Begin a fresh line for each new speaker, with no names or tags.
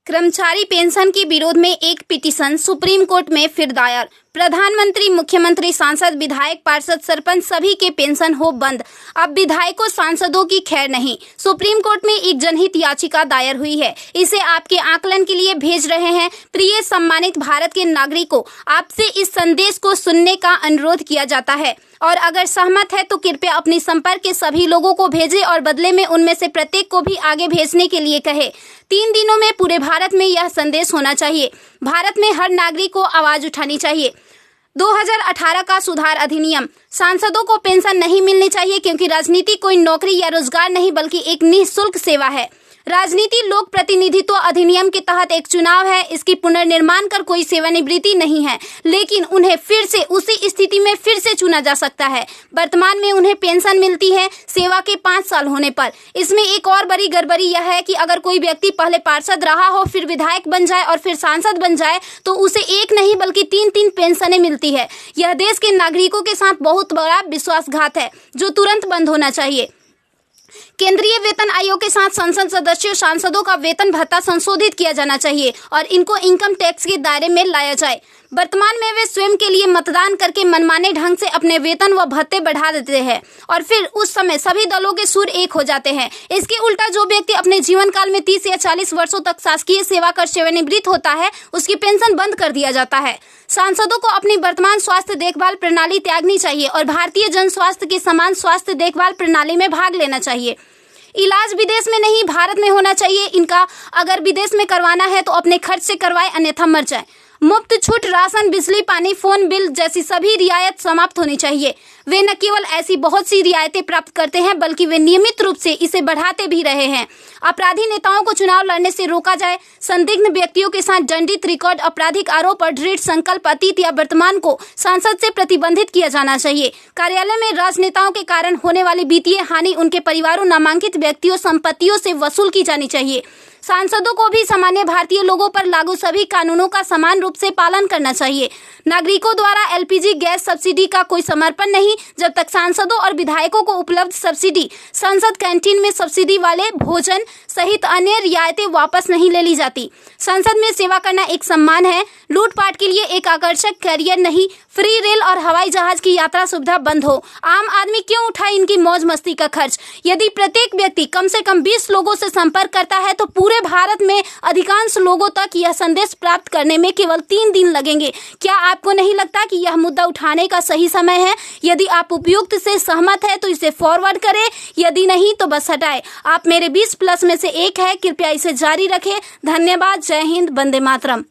कर्मचारी पेंशन के विरोध में एक पिटीशन सुप्रीम कोर्ट में फिर दायर। प्रधानमंत्री, मुख्यमंत्री, सांसद, विधायक, पार्षद, सरपंच सभी के पेंशन हो बंद। अब विधायकों, सांसदों की खैर नहीं। सुप्रीम कोर्ट में एक जनहित याचिका दायर हुई है। इसे आपके आकलन के लिए भेज रहे हैं। प्रिय सम्मानित भारत के नागरिकों, आपसे इस संदेश को सुनने का अनुरोध किया जाता है और अगर सहमत है तो कृपया अपनी संपर्क के सभी लोगों को भेजें और बदले में उनमें से प्रत्येक को भी आगे भेजने के लिए कहे। 3 दिनों में पूरे भारत में यह संदेश होना चाहिए। भारत में हर नागरिक को आवाज उठानी चाहिए। 2018 का सुधार अधिनियम। सांसदों को पेंशन नहीं मिलनी चाहिए क्योंकि राजनीति कोई नौकरी या रोजगार नहीं बल्कि एक निःशुल्क सेवा है। राजनीति लोक प्रतिनिधित्व अधिनियम के तहत एक चुनाव है। इसकी पुनर्निर्माण कर कोई सेवानिवृत्ति नहीं है, लेकिन उन्हें फिर से उसी स्थिति में फिर से चुना जा सकता है। वर्तमान में उन्हें पेंशन मिलती है सेवा के 5 साल होने पर। इसमें एक और बड़ी गड़बड़ी यह है कि अगर कोई व्यक्ति पहले पार्षद रहा हो, फिर विधायक बन जाए और फिर सांसद बन जाए तो उसे एक नहीं बल्कि 3-3 पेंशनें मिलती है। यह देश के नागरिकों के साथ बहुत बड़ा विश्वासघात है जो तुरंत बंद होना चाहिए। केंद्रीय वेतन आयोग के साथ संसद सदस्यों, सांसदों का वेतन भत्ता संशोधित किया जाना चाहिए और इनको इनकम टैक्स के दायरे में लाया जाए। वर्तमान में वे स्वयं के लिए मतदान करके मनमाने ढंग से अपने वेतन व भत्ते बढ़ा देते हैं और फिर उस समय सभी दलों के सुर एक हो जाते हैं। इसके उल्टा जो व्यक्ति अपने जीवन काल में 30 या 40 वर्षों तक शासकीय सेवा कर सेवानिवृत्त होता है, उसकी पेंशन बंद कर दिया जाता है। सांसदों को अपनी वर्तमान स्वास्थ्य देखभाल प्रणाली त्यागनी चाहिए और भारतीय जन स्वास्थ्य के समान स्वास्थ्य देखभाल प्रणाली में भाग लेना चाहिए। इलाज विदेश में नहीं, भारत में होना चाहिए इनका। अगर विदेश में करवाना है तो अपने खर्च से करवाए, अन्यथा मर जाए। मुफ्त छूट, राशन, बिजली, पानी, फोन बिल जैसी सभी रियायत समाप्त होनी चाहिए। वे न केवल ऐसी बहुत सी रियायतें प्राप्त करते हैं बल्कि वे नियमित रूप से इसे बढ़ाते भी रहे हैं। अपराधी नेताओं को चुनाव लड़ने से रोका जाए। संदिग्ध व्यक्तियों के साथ दंडित रिकॉर्ड, आपराधिक आरोप और दृढ़ संकल्प अतीत या वर्तमान को संसद से प्रतिबंधित किया जाना चाहिए। कार्यालय में राजनेताओं के कारण होने वाली वित्तीय हानि उनके परिवारों, नामांकित व्यक्तियों, संपत्तियों से वसूल की जानी चाहिए। सांसदों को भी सामान्य भारतीय लोगों पर लागू सभी कानूनों का समान रूप से पालन करना चाहिए। नागरिकों द्वारा LPG गैस सब्सिडी का कोई समर्पण नहीं जब तक सांसदों और विधायकों को उपलब्ध सब्सिडी, संसद कैंटीन में सब्सिडी वाले भोजन सहित अन्य रियायतें वापस नहीं ले ली जाती। संसद में सेवा करना एक सम्मान है, लूटपाट के लिए एक आकर्षक कैरियर नहीं। फ्री रेल और हवाई जहाज की यात्रा सुविधा बंद हो। आम आदमी क्यों उठाए इनकी मौज मस्ती का खर्च? यदि प्रत्येक व्यक्ति कम से कम 20 लोगों से संपर्क करता है तो पूरे भारत में अधिकांश लोगों तक यह संदेश प्राप्त करने में केवल 3 दिन लगेंगे। क्या आपको नहीं लगता कि यह मुद्दा उठाने का सही समय है? यदि आप उपयुक्त से सहमत है तो इसे फॉरवर्ड करें, यदि नहीं तो बस हटाए। आप मेरे 20+ में से एक है। कृपया इसे जारी रखें। धन्यवाद। जय हिंद। वंदे मातरम।